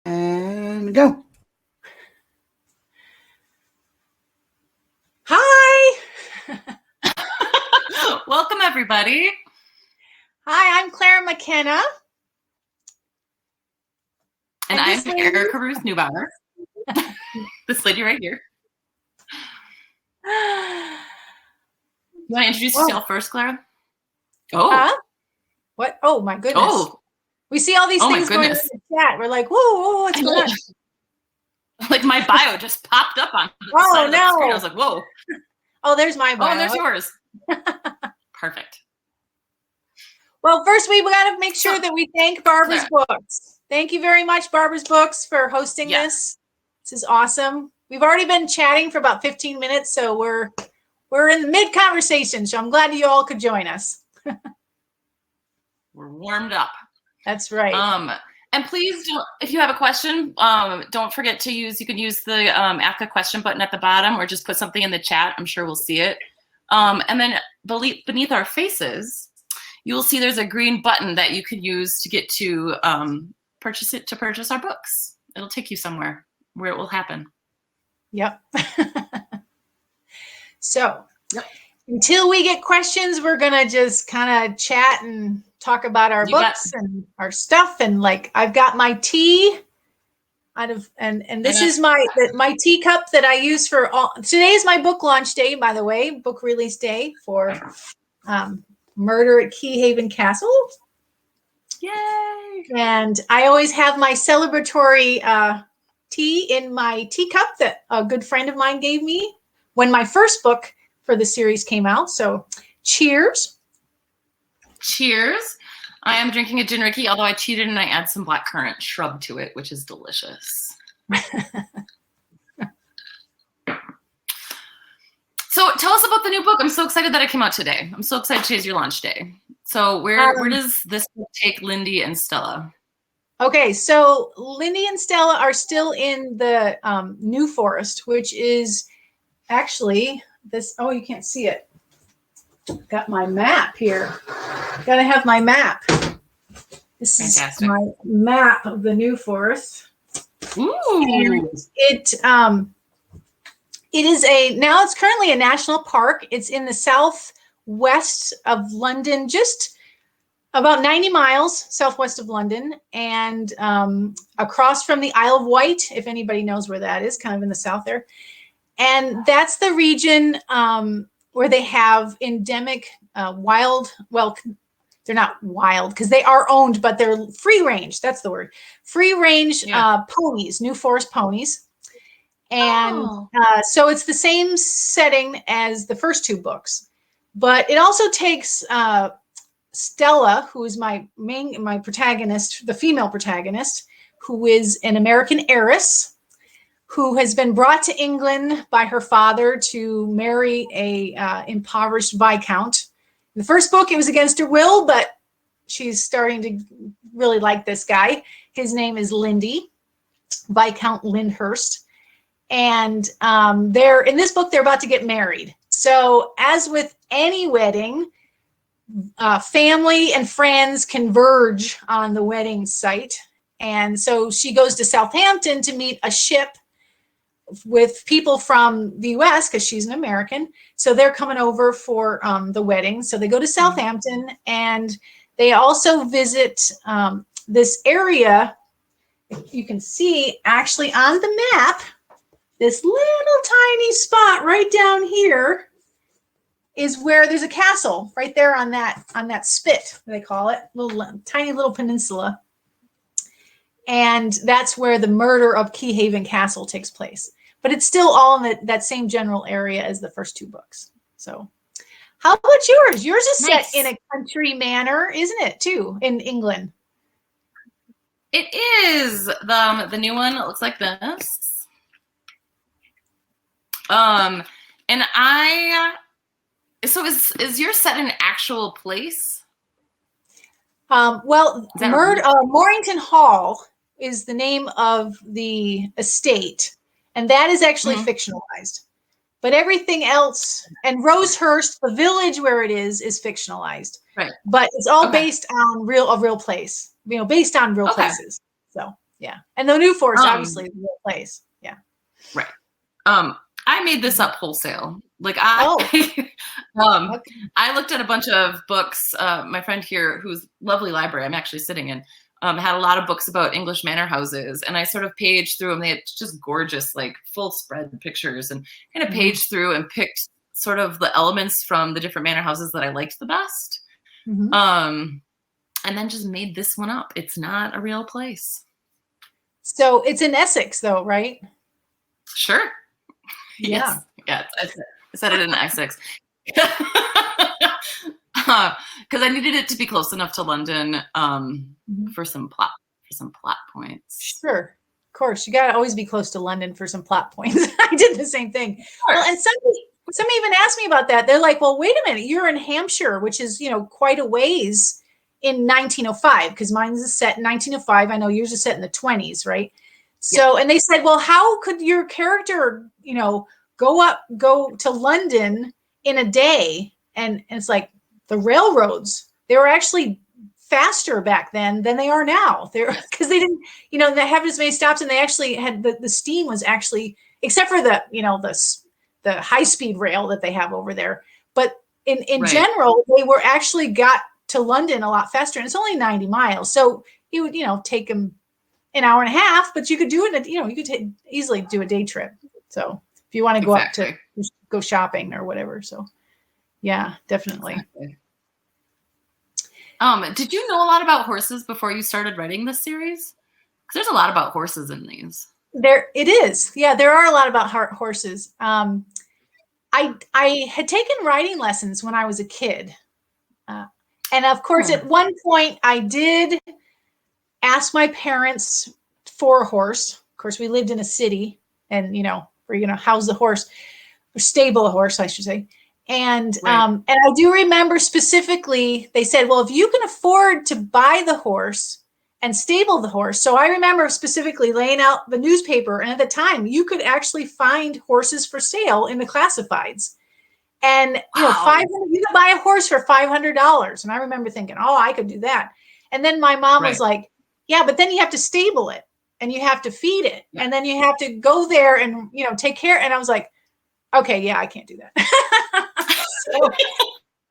And go. Hi. Welcome, everybody. Hi, I'm Clara McKenna. And I'm Erica Ruth Neubauer. This lady right here. You want to introduce yourself first, Clara? Oh. What? Oh, my goodness. Oh. We see all these things going on in the chat. We're like, whoa, what's going on? Like my bio just popped up on the side of the screen. I was like, whoa. Oh, there's my bio. Oh, and there's yours. Perfect. Well, first we got to make sure that we thank Barbara's Books. Thank you very much, Barbara's Books, for hosting this. This is awesome. We've already been chatting for about 15 minutes, so we're in the mid-conversation, so I'm glad you all could join us. We're warmed up. That's right. And please, if you have a question, don't forget to you can use the ask a question button at the bottom, or just put something in the chat. I'm sure we'll see it. And then beneath our faces, you will see there's a green button that you can use to get to purchase our books. It'll take you somewhere where it will happen. Yep. So until we get questions, we're going to just kind of chat and talk about our books and our stuff. And like, I've got my tea and this is my teacup that I use for today is my book launch day, by the way, book release day for Murder at Key Haven Castle. Yay. And I always have my celebratory tea in my teacup that a good friend of mine gave me when my first book for the series came out. So cheers. Cheers. I am drinking a gin Ricky, although I cheated and I add some blackcurrant shrub to it, which is delicious. So tell us about the new book. I'm so excited that it came out today. I'm so excited today's your launch day. So where does this book take Lindy and Stella? Okay, so Lindy and Stella are still in the New Forest, which is actually this. Oh, you can't see it. Got my map here. Got to have my map. This is my map of the New Forest. Ooh. And it is now it's currently a national park. It's in the southwest of London, just about 90 miles southwest of London, and across from the Isle of Wight, if anybody knows where that is, kind of in the south there. And that's the region where they have endemic wild, well, they're not wild because they are owned, but they're free range. That's the word. Free range ponies, New Forest ponies. And so it's the same setting as the first two books, but it also takes Stella, who is my protagonist, the female protagonist, who is an American heiress who has been brought to England by her father to marry a impoverished viscount. In the first book, it was against her will, but she's starting to really like this guy. His name is Lindy, Viscount Lyndhurst. And in this book, they're about to get married. So as with any wedding, family and friends converge on the wedding site. And so she goes to Southampton to meet a ship with people from the US because she's an American. So they're coming over for the wedding. So they go to Southampton and they also visit this area. You can see actually on the map, this little tiny spot right down here is where there's a castle right there on that spit, they call it, tiny little peninsula. And that's where the murder of Key Haven Castle takes place. But it's still all in that same general area as the first two books. So how about yours? Yours is set in a country manor, isn't it, too, in England? It is. The new one looks like this. And so is yours set in an actual place? Well, Morrington Hall is the name of the estate, and that is actually fictionalized. But everything else, and Rosehurst, the village where it is fictionalized. Right. But it's all based on a real place, based on real places. So Yeah. And the New Forest, obviously, is the real place. Yeah. Right. I made this up wholesale. Like Okay. I looked at a bunch of books. My friend here, whose lovely library I'm actually sitting in, had a lot of books about English manor houses, and I sort of paged through them. They had just gorgeous, like full spread pictures, and kind of paged through and picked sort of the elements from the different manor houses that I liked the best. And then just made this one up. It's not a real place. So it's in Essex, though, right? Sure. Yeah. Yes. Yeah. I said it in Essex. Because I needed it to be close enough to London for some plot points. Sure. Of course. You got to always be close to London for some plot points. I did the same thing. Well, and somebody even asked me about that. They're like, well, wait a minute. You're in Hampshire, which is, quite a ways in 1905, because mine is set in 1905. I know yours is set in the 20s, right? So, and they said, well, how could your character, go to London in a day? And it's like the railroads, they were actually faster back then than they are now. Because they didn't, they have as many stops, and they actually had the steam was actually, except for the high speed rail that they have over there. But in general, they were actually got to London a lot faster, and it's only 90 miles. So it would, take them an hour and a half, but you could do it, you could easily do a day trip. So if you want to go up to go shopping or whatever. So yeah, definitely. Exactly. Did you know a lot about horses before you started writing this series? Because there's a lot about horses in these. It is. Yeah, there are a lot about horses. I had taken writing lessons when I was a kid. And of course, at one point I did ask my parents for a horse. Of course, we lived in a city, and, we're going to house the horse, or stable a horse, I should say. And and I do remember specifically, they said, well, if you can afford to buy the horse and stable the horse. So I remember specifically laying out the newspaper, and at the time you could actually find horses for sale in the classifieds. And, 500, you could buy a horse for $500. And I remember thinking, oh, I could do that. And then my mom was like, yeah, but then you have to stable it, and you have to feed it. And then you have to go there and, take care. And I was like, okay, yeah, I can't do that.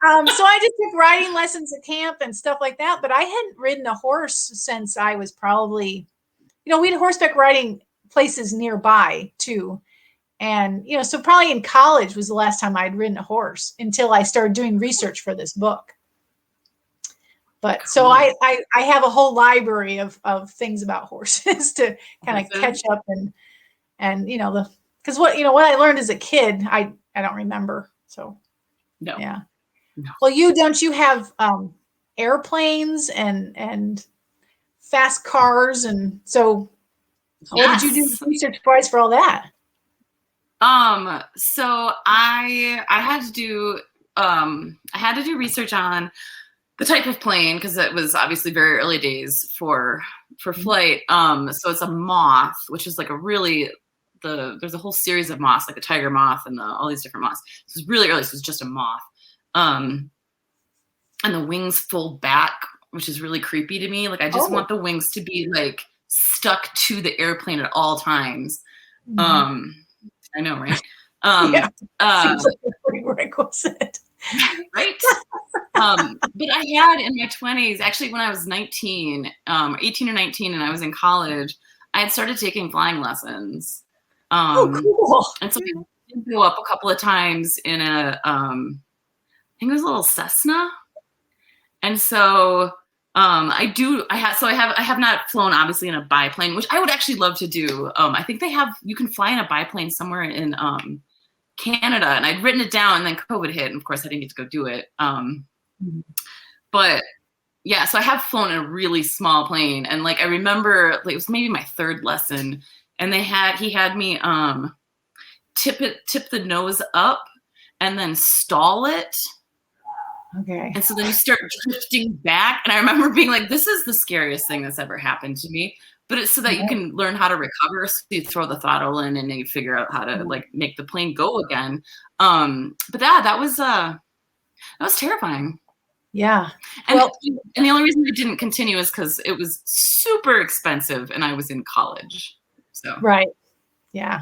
So I just took riding lessons at camp and stuff like that. But I hadn't ridden a horse since I was probably, we had horseback riding places nearby too. And, so probably in college was the last time I'd ridden a horse, until I started doing research for this book. But so I have a whole library of things about horses to kind of catch up and because what I learned as a kid, I don't remember. So no. Yeah. No. Well, don't you have airplanes and fast cars, and so what did you do research wise for all that? So I had to do research on the type of plane, because it was obviously very early days for flight. So it's a moth, which is like there's a whole series of moths, like a tiger moth and all these different moths. So it's really early, so it's just a moth. And the wings fold back, which is really creepy to me. Like, I just want the wings to be like stuck to the airplane at all times. I know, right? Seems like a prerequisite. Right? But I had in my 20s, actually when I was 18 or 19, and I was in college, I had started taking flying lessons. Cool. And so I did go up a couple of times in I think it was a little Cessna. And so I have not flown obviously in a biplane, which I would actually love to do. I think you can fly in a biplane somewhere in Canada, and I'd written it down, and then COVID hit, and of course I didn't get to go do it. But yeah, so I have flown in a really small plane, and like I remember, like, it was maybe my third lesson, and he had me tip the nose up and then stall it. Okay. And so then you start drifting back, and I remember being like, "This is the scariest thing that's ever happened to me." But it's so that you can learn how to recover. So you throw the throttle in, and then you figure out how to like make the plane go again. But that was terrifying. Yeah. And, Well, and the only reason I didn't continue is because it was super expensive and I was in college. So right. Yeah.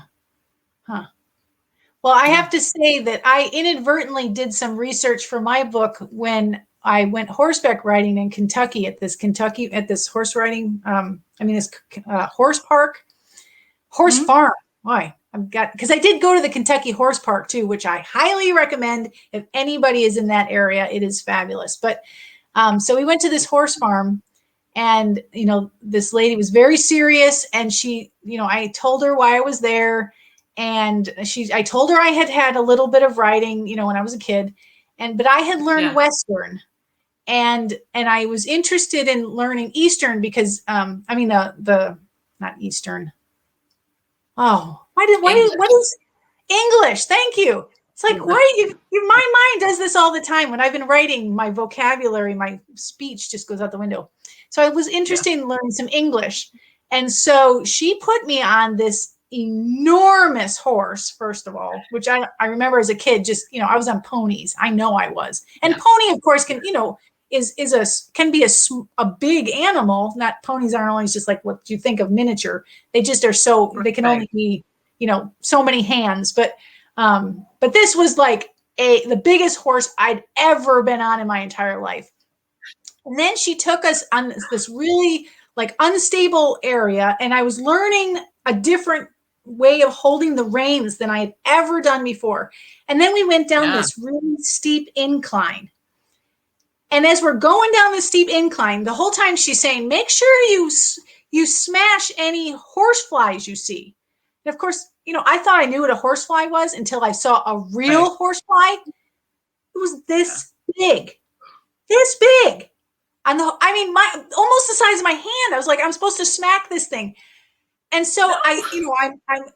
Huh. Well, I have to say that I inadvertently did some research for my book when I went horseback riding in Kentucky at this horse riding, this horse park, horse farm. Why? Because I did go to the Kentucky Horse Park too, which I highly recommend if anybody is in that area. It is fabulous. But so we went to this horse farm, and this lady was very serious, and she, I told her why I was there, and I told her I had had a little bit of riding, when I was a kid, but I had learned Western, and I was interested in learning Eastern because the not Eastern. Oh, what is English? Thank you. It's like, my mind does this all the time. When I've been writing, my vocabulary, my speech just goes out the window. So I was interested in learning some English. And so she put me on this enormous horse, first of all, which I remember as a kid, just, I was on ponies. I know I was. And pony, of course, can be a big animal. Not Ponies aren't always just like what you think of miniature. They just are they can only be, so many hands. But this was like the biggest horse I'd ever been on in my entire life. And then she took us on this really like unstable area, and I was learning a different way of holding the reins than I had ever done before. And then we went down this really steep incline. And as we're going down the steep incline, the whole time she's saying, make sure you smash any horse flies you see. And of course, I thought I knew what a horsefly was until I saw a real horsefly. It was this big. Almost the size of my hand. I was like, I'm supposed to smack this thing. And so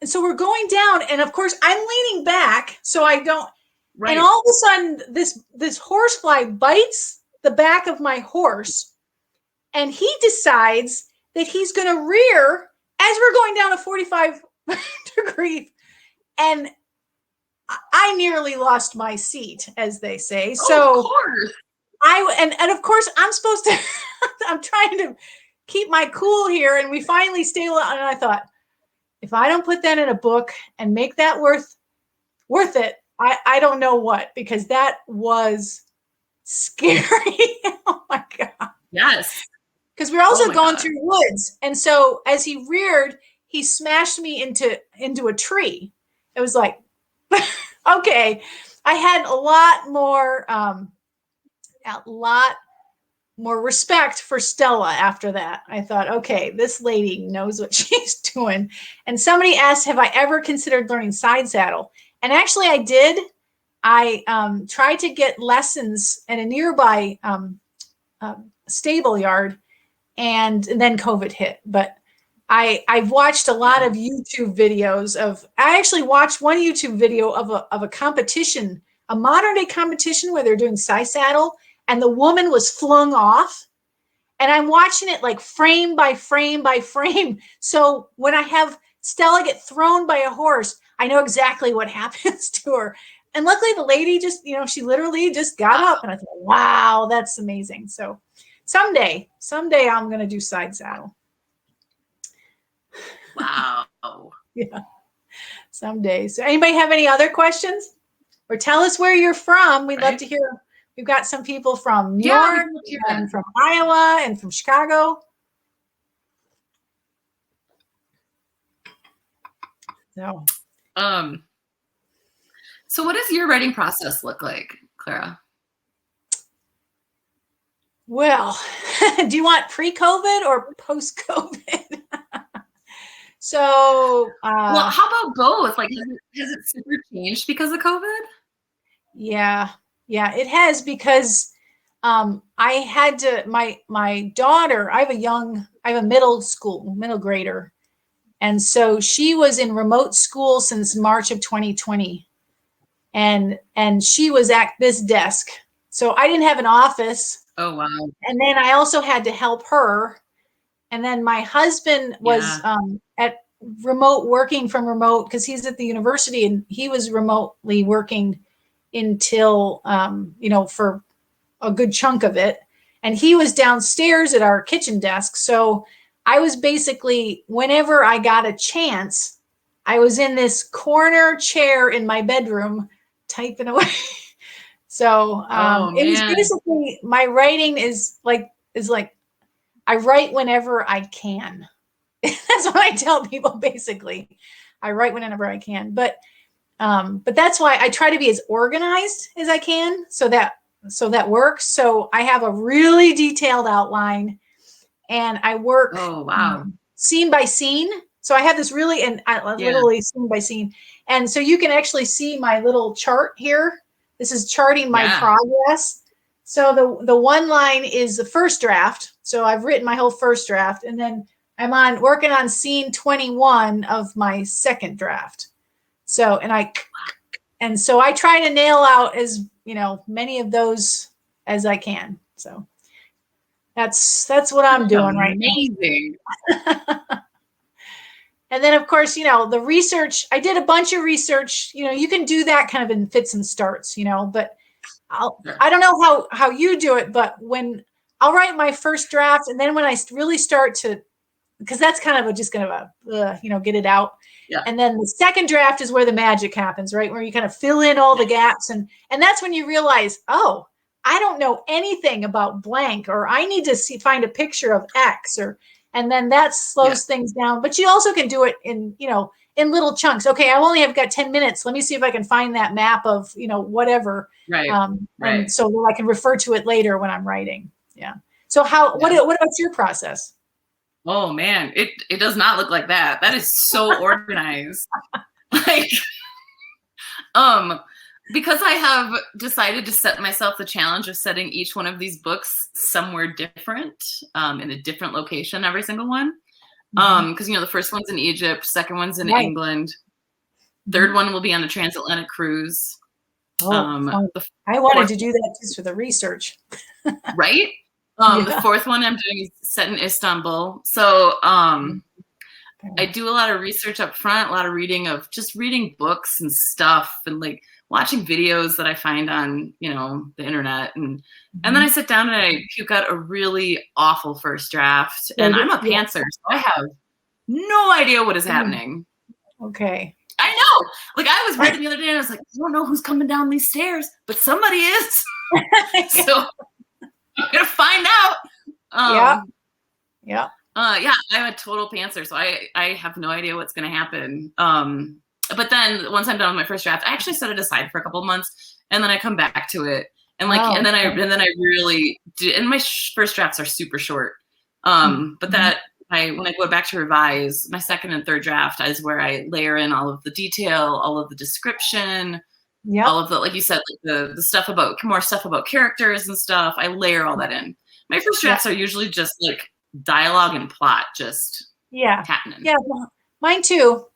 so we're going down, and of course I'm leaning back so I don't. Right. And all of a sudden, this horsefly bites the back of my horse, and he decides that he's going to rear as we're going down a 45 degree, and I nearly lost my seat, as they say. So of course. And of course I'm supposed to. I'm trying to keep my cool here, and we finally stay. And I thought, if I don't put that in a book and make that worth it, I don't know what, because that was scary. Oh my God. Yes. Because we're also going through woods. And so as he reared, he smashed me into a tree. It was like, okay. I had a lot more respect for Stella after that. I thought, okay, this lady knows what she's doing. And somebody asked, have I ever considered learning side saddle? And actually I did. I tried to get lessons at a nearby stable yard, and then COVID hit. But I've watched a lot of YouTube videos I actually watched one YouTube video of a competition, a modern day competition where they're doing side saddle, and the woman was flung off. And I'm watching it like frame by frame by frame. So when I have Stella get thrown by a horse, I know exactly what happens to her. And luckily the lady just, she literally just got up, and I thought, wow, that's amazing. So someday I'm going to do side saddle. Wow. Yeah. Someday. So anybody have any other questions, or tell us where you're from? We'd love to hear. We've got some people from New York and from Iowa and from Chicago. So what does your writing process look like, Clara? Well, do you want pre-COVID or post-COVID? So, well, how about both? Like, has it super changed because of COVID? Yeah, it has, because I had to, my daughter, I have a middle grader. And so she was in remote school since March of 2020. And she was at this desk. So I didn't have an office. Oh, wow. And then I also had to help her. And then my husband was at working from remote, because he's at the university, and he was remotely working until, for a good chunk of it. And he was downstairs at our kitchen desk. So I was basically, whenever I got a chance, I was in this corner chair in my bedroom typing away. So it was basically, my writing is like I write whenever I can. That's what I tell people, basically. I write whenever I can. But that's why I try to be as organized as I can, so that works. So I have a really detailed outline, and I work scene by scene. So I have this really, and literally scene by scene. And so you can actually see my little chart here. This is charting my progress. So the one line is the first draft. So I've written my whole first draft, and then I'm working on scene 21 of my second draft. So, and so I try to nail out as, many of those as I can. So that's what I'm doing right now. Amazing. And then, of course, the research, I did a bunch of research. You can do that kind of in fits and starts, but I don't know how you do it, but when I'll write my first draft, and then when I really start to, because that's kind of just kind of get it out. Yeah. And then the second draft is where the magic happens, right? Where you kind of fill in all the gaps. And that's when you realize, oh, I don't know anything about blank, or I need to find a picture of X, and then that slows things down. But you also can do it in little chunks. Okay, I only have got 10 minutes. Let me see if I can find that map of, whatever. Right. And so that I can refer to it later when I'm writing. Yeah. So what about your process? Oh man, it does not look like that. That is so organized. Because I have decided to set myself the challenge of setting each one of these books somewhere different, in a different location, every single one. Because the first one's in Egypt, second one's in England, third one will be on a transatlantic cruise. I wanted to do that just for the research. Right? The fourth one I'm doing is set in Istanbul. So I do a lot of research up front, a lot of reading books and stuff, and like watching videos that I find on, the internet. And then I sit down and I puke out a really awful first draft. And I'm a pantser, so I have no idea what is happening. Okay. I know. Like, I was writing the other day and I was like, I don't know who's coming down these stairs, but somebody is. So I'm going to find out. Yeah, I'm a total pantser, so I have no idea what's going to happen. But then once I'm done with my first draft, I actually set it aside for a couple of months, and then I come back to it, and and then I really do. And my first drafts are super short. But when I go back to revise, my second and third draft is where I layer in all of the detail, all of the description, all of the, like you said, like the stuff about more stuff about characters and stuff. I layer all that in. My first drafts are usually just like dialogue and plot, just happening. Yeah, mine too.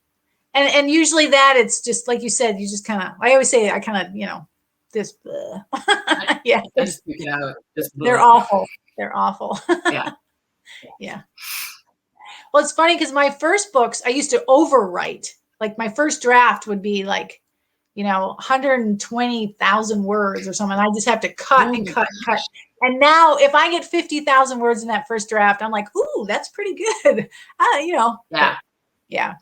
And usually that it's just like you said, you just kind of, I always say I kind of, this, I just pick it out. They're awful. They're awful. Yeah. Yeah. Well, it's funny because my first books, I used to overwrite. Like my first draft would be like, 120,000 words or something. I just have to cut and cut and cut. And now if I get 50,000 words in that first draft, I'm like, ooh, that's pretty good. Yeah,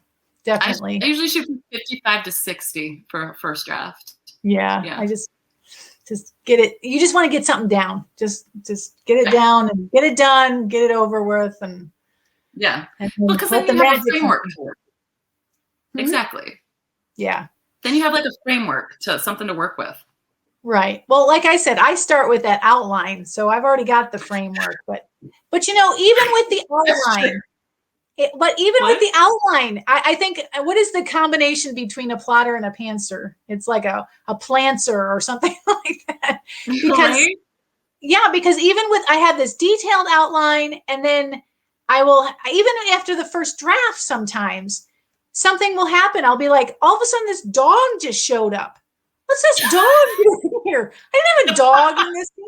definitely. I usually shoot from 55 to 60 for a first draft. Yeah. I just get it. You just want to get something down. Just get it down and get it done, get it over with. And because then you have a framework for it. Exactly. Yeah. Then you have like a framework something to work with. Right. Well, like I said, I start with that outline, so I've already got the framework. But even with the outline, with the outline, I think what is the combination between a plotter and a pantser? It's like a plantser or something like that. Because even with I have this detailed outline, and then even after the first draft, sometimes something will happen. I'll be like, all of a sudden, this dog just showed up. What's this dog doing here? I didn't have a dog in this scene.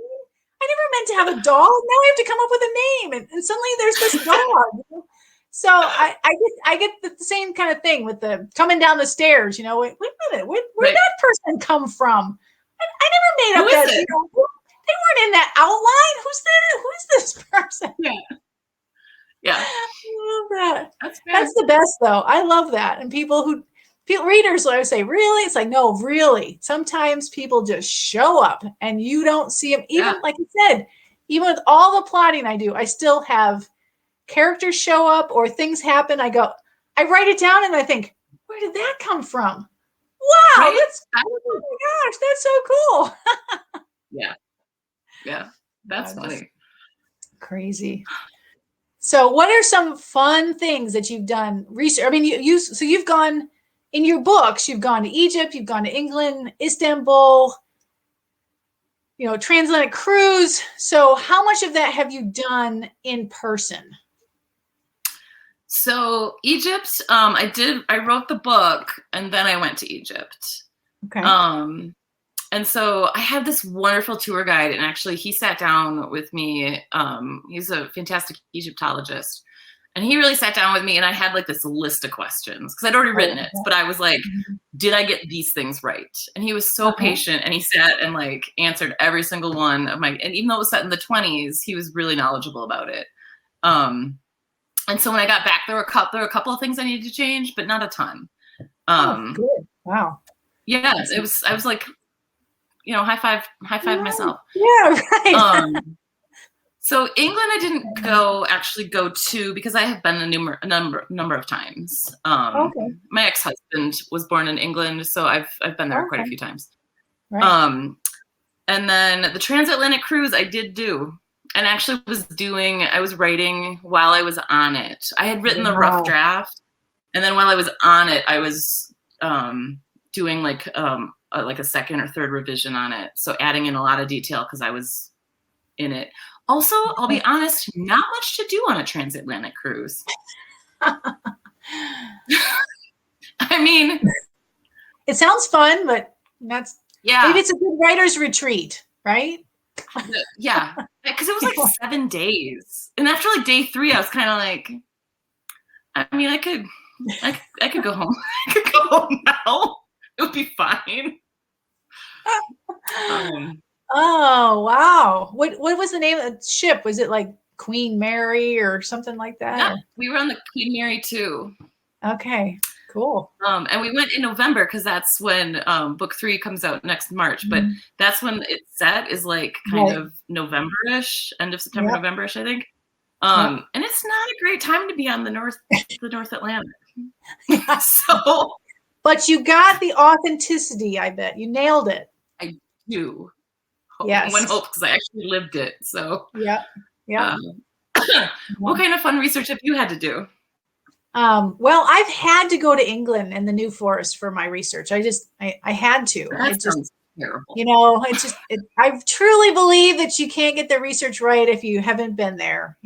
I never meant to have a dog. Now I have to come up with a name, and suddenly there's this dog. So I get the same kind of thing with the coming down the stairs. Wait a minute, where did that person come from? I never made up that. weren't in that outline. Who's that? Who's this person? Yeah. I love that. That's fair. That's the best, though. I love that. And readers, I would say, really? It's like, no, really. Sometimes people just show up and you don't see them. Even, like I said, even with all the plotting I do, I still have characters show up or things happen. I write it down and I think, where did that come from? Wow, Right? oh my gosh, that's so cool. Yeah. That's funny. Crazy. So what are some fun things that you've done research? I mean, you've gone in your books, you've gone to Egypt, you've gone to England, Istanbul, transatlantic cruise. So how much of that have you done in person? So Egypt, I wrote the book and then I went to Egypt. Okay. And so I had this wonderful tour guide, and actually he sat down with me. He's a fantastic Egyptologist, and he really sat down with me, and I had like this list of questions because I'd already written it, but I was like, did I get these things right? And he was so patient, and he sat and like answered every single one of my, and even though it was set in the 1920s, he was really knowledgeable about it. And so when I got back, there were a couple of things I needed to change, but not a ton. Good. Wow. Yeah, I was like, high five myself. Yeah, right. So England, I didn't actually go to because I have been a number of times. My ex-husband was born in England, so I've been there quite a few times. Right. And then the transatlantic cruise I did do, and actually I was writing while I was on it. I had written the rough draft, and then while I was on it, I was doing like a second or third revision on it. So adding in a lot of detail because I was in it. Also, I'll be honest, not much to do on a transatlantic cruise. I mean, it sounds fun, but maybe it's a good writer's retreat, right? Yeah, because it was like 7 days. And after like day 3, I was kind of like, I mean, I could go home. I could go home now. It would be fine. Oh, wow. What was the name of the ship? Was it like Queen Mary or something like that? Yeah, we were on the Queen Mary too. Okay, cool. And we went in November because that's when book 3 comes out next March. But that's when it's set is like kind of November-ish, end of September, November-ish, I think. And it's not a great time to be on the North Atlantic. So, but you got the authenticity. I bet you nailed it. I do. Yes. One hopes because I actually lived it. So yeah. What kind of fun research have you had to do? Well, I've had to go to England and the New Forest for my research. I had to. That sounds terrible. I truly believe that you can't get the research right if you haven't been there,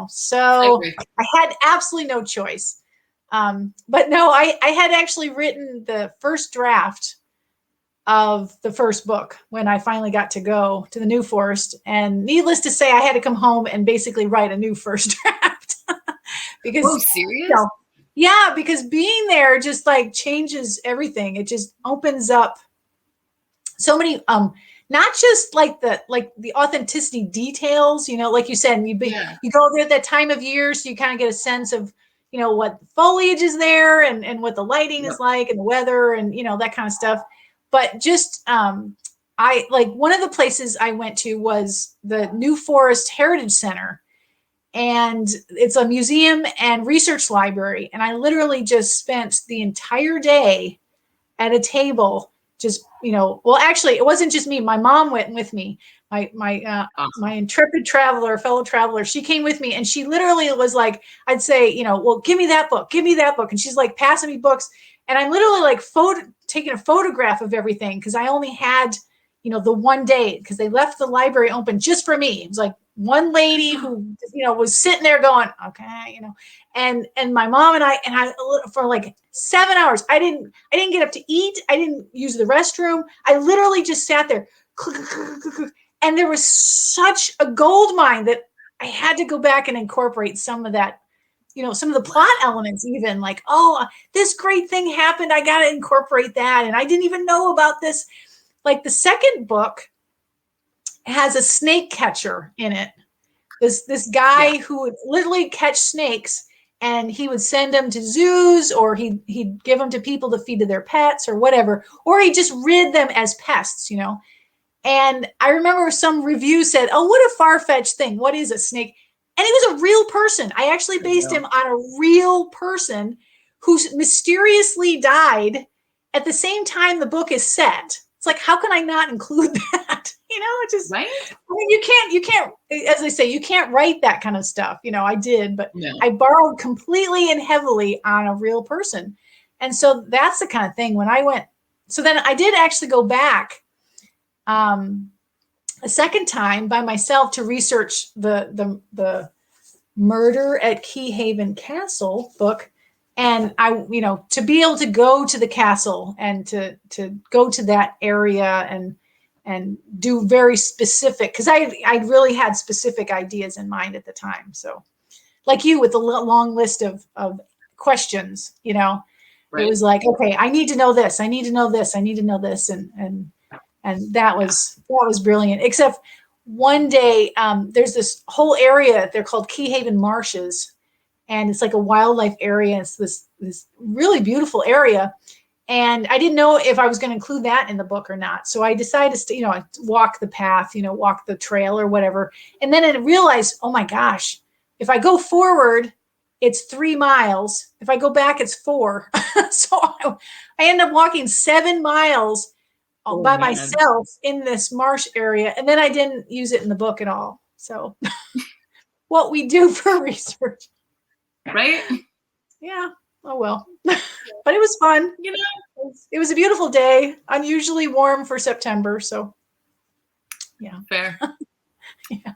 So I had absolutely no choice. But no, I had actually written the first draft of the first book when I finally got to go to the New Forest. And needless to say, I had to come home and basically write a new first draft. Because, serious? Yeah, because being there just like changes everything. It just opens up so many, not just like the authenticity details, like you said, you go there at that time of year, so you kind of get a sense of, what foliage is there and what the lighting is like and the weather and, that kind of stuff. But just, I like one of the places I went to was the New Forest Heritage Center. And it's a museum and research library. And I literally just spent the entire day at a table, just, well, actually, it wasn't just me. My mom went with me. My intrepid fellow traveler, she came with me and she literally was like, I'd say, well, give me that book. And she's like passing me books. And I'm literally like taking a photograph of everything because I only had, the one day because they left the library open just for me. It was like one lady who, was sitting there going, okay, and my mom and I for like 7 hours, I didn't get up to eat. I didn't use the restroom. I literally just sat there. And there was such a gold mine that I had to go back and incorporate some of that, some of the plot elements, even like, oh, this great thing happened. I got to incorporate that. And I didn't even know about this. Like the second book, has a snake catcher in it. This guy who would literally catch snakes, and he would send them to zoos, or he'd give them to people to feed to their pets or whatever, or he just rid them as pests, you know. And I remember some review said, "Oh, what a far-fetched thing. What is a snake?" And he was a real person. I actually based him on a real person who mysteriously died at the same time the book is set. It's like, how can I not include that? You know, it just, right? I mean, you can't, as they say, you can't write that kind of stuff. You know, I did, but No. I borrowed completely and heavily on a real person. And so that's the kind of thing when I went. So then I did actually go back a second time by myself to research the Murder at Key Haven Castle book. And I, you know, to be able to go to the castle and to go to that area and do very specific, because I really had specific ideas in mind at the time. So like you with the long list of questions, you know, it was like, okay, I need to know this. I need to know this. I need to know this. And that was brilliant. Except one day, there's this whole area, they're called Key Haven Marshes. And it's like a wildlife area. It's this really beautiful area. And I didn't know if I was going to include that in the book or not. So I decided to, you know, walk the path, you know, walk the trail or whatever. And then I realized, oh my gosh, if I go forward, it's 3 miles. If I go back, it's 4. So I ended up walking 7 miles by myself in this marsh area. And then I didn't use it in the book at all. So what we do for research. Right? Yeah. Oh, well. But it was fun. You know, it was a beautiful day, unusually warm for September. So, yeah. Fair. Yeah.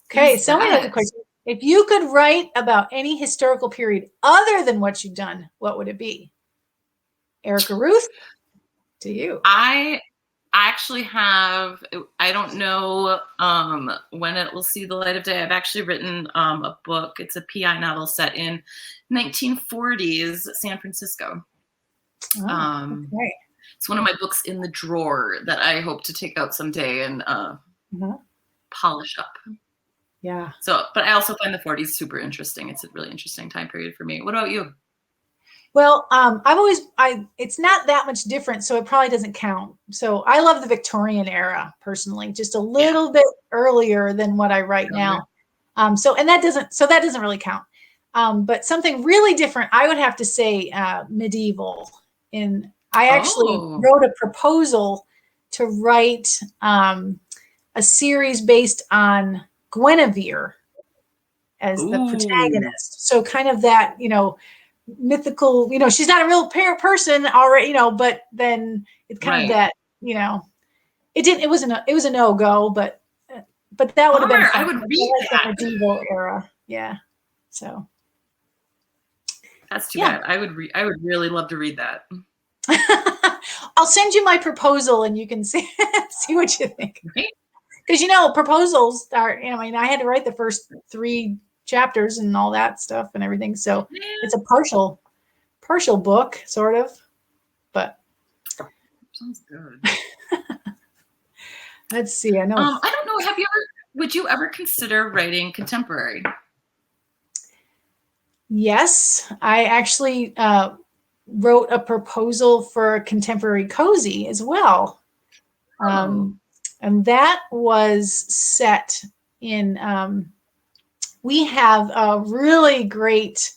Okay. Somebody has a question. If you could write about any historical period other than what you've done, what would it be? Erica, Ruth, to you. I actually have, I don't know when it will see the light of day. I've actually written a book. It's a PI novel set in 1940s San Francisco. Okay. It's one of my books in the drawer that I hope to take out someday and polish up. Yeah. So, but I also find the 40s super interesting. It's a really interesting time period for me. What about you? Well, it's not that much different, so it probably doesn't count. So I love the Victorian era personally, just a little bit earlier than what I write now. So that doesn't really count. But something really different, I would have to say medieval. I actually wrote a proposal to write a series based on Guinevere as the protagonist. So kind of that, you know, mythical, you know, she's not a real person already, you know, but then it's kind of that, you know, it was a no-go, but that would have been fun. I would read that. The medieval era. Yeah. So that's too bad. I would really love to read that. I'll send you my proposal and you can see what you think. Because, you know, proposals are, you know, I mean, I had to write the first 3 chapters and all that stuff and everything. So it's a partial book, sort of. But sounds good. Let's see. I know. I don't know. Would you ever consider writing contemporary? Yes, I actually wrote a proposal for a contemporary cozy as well. And that was set in, we have a really great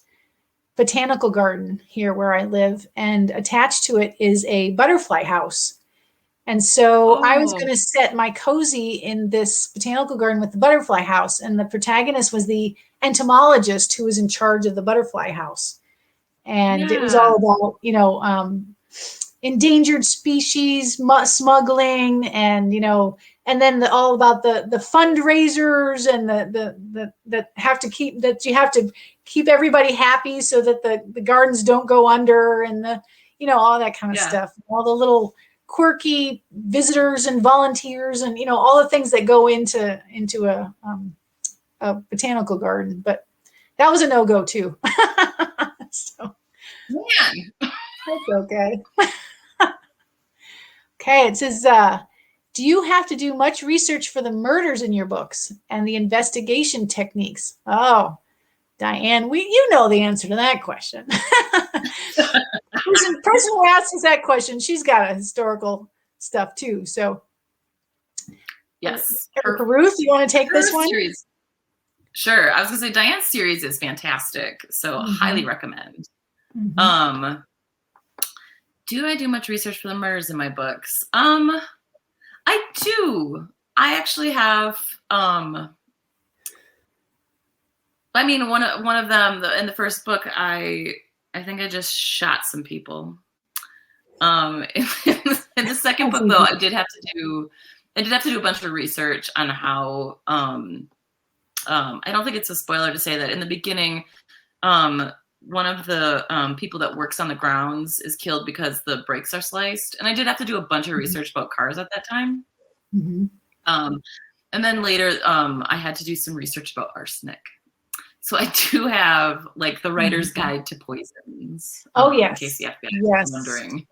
botanical garden here where I live, and attached to it is a butterfly house. And so I was going to set my cozy in this botanical garden with the butterfly house, and the protagonist was the entomologist who was in charge of the butterfly house. And it was all about, you know, endangered species, smuggling, and, you know, and then all about the fundraisers and that you have to keep everybody happy so that the gardens don't go under, and you know, all that kind of stuff, all the little quirky visitors and volunteers, and, you know, all the things that go into a botanical garden. But that was a no-go too. So that's okay. Okay, it says Do you have to do much research for the murders in your books and the investigation techniques? Oh, Diane, you know the answer to that question. person who asks us that question, she's got a historical stuff too. So, yes. Ruth, you want to take this one? Series. Sure. I was gonna say Diane's series is fantastic, so highly recommend. Do I do much research for the murders in my books? I do. I actually have. I mean, one of them in the first book, I think I just shot some people. In the second book, though, I did have to do a bunch of research on how. I don't think it's a spoiler to say that in the beginning, one of the people that works on the grounds is killed because the brakes are sliced, and I did have to do a bunch of research about cars at that time. And then later, I had to do some research about arsenic. So I do have like the writer's guide to poisons. Oh yes, in case the FBI is wondering.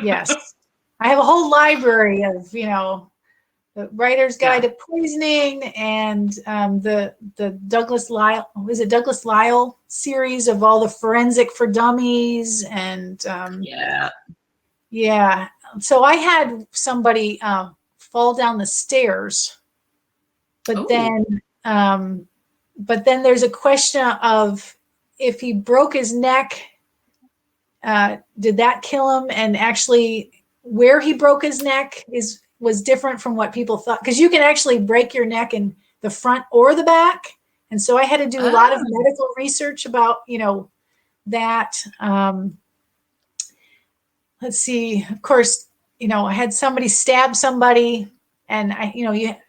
Yes, I have a whole library of the writer's guide to poisoning and the Douglas Lyle. Is it Douglas Lyle series of all the forensic for dummies and yeah. So I had somebody fall down the stairs, but then there's a question of if he broke his neck, did that kill him? And actually, where he broke his neck was different from what people thought, because you can actually break your neck in the front or the back. And so I had to do a lot of medical research about that. Let's see. Of course, I had somebody stab somebody. And I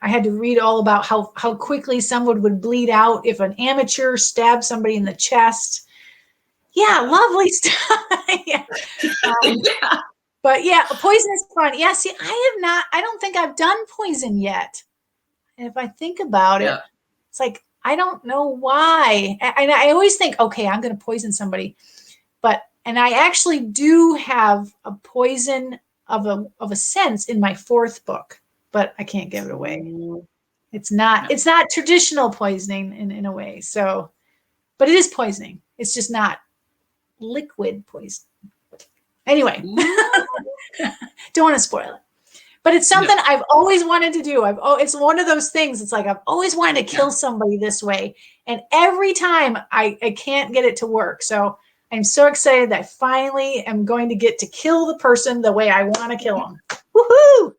had to read all about how quickly someone would bleed out if an amateur stabbed somebody in the chest. Yeah, lovely stuff. But yeah, poison is fun. Yeah, see, I don't think I've done poison yet. And if I think about it, it's like, I don't know why. And I always think, okay, I'm going to poison somebody. And I actually do have a poison of a sense in my fourth book. But I can't give it away. It's not traditional poisoning in a way. So, but it is poisoning. It's just not liquid poison. Anyway, don't want to spoil it. But it's something I've always wanted to do. It's one of those things. It's like I've always wanted to kill somebody this way, and every time I can't get it to work. So I'm so excited that I finally am going to get to kill the person the way I want to kill them. Woohoo!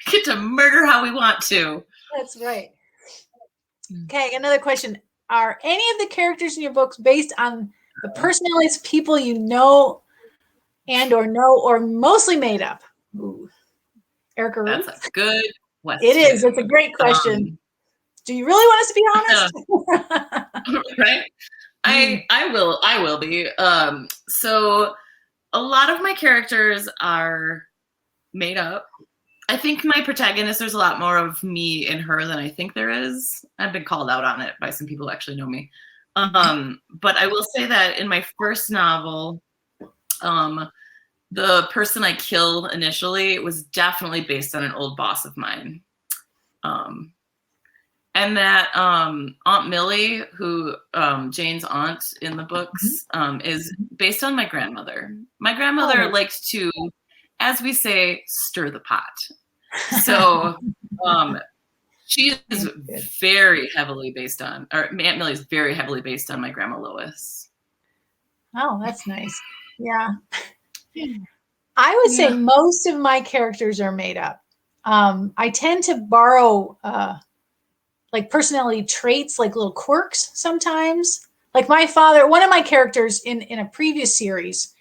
We get to murder how we want to. That's right. Okay, another question. Are any of the characters in your books based on the personalities of people you know or mostly made up? Ooh. Erica Ruth? That's a good question. It is. It's a great question. Do you really want us to be honest? Right? I will be. So a lot of my characters are made up. I think my protagonist, there's a lot more of me in her than I think there is. I've been called out on it by some people who actually know me. But I will say that in my first novel, the person I killed initially was definitely based on an old boss of mine. And that Aunt Millie, who Jane's aunt in the books, is based on my grandmother. My grandmother liked to, as we say, stir the pot. So she is very heavily based on, or Aunt Millie is very heavily based on my grandma Lois. Oh, that's nice. Yeah. I would say most of my characters are made up. I tend to borrow like personality traits, like little quirks sometimes. Like my father, one of my characters in a previous series,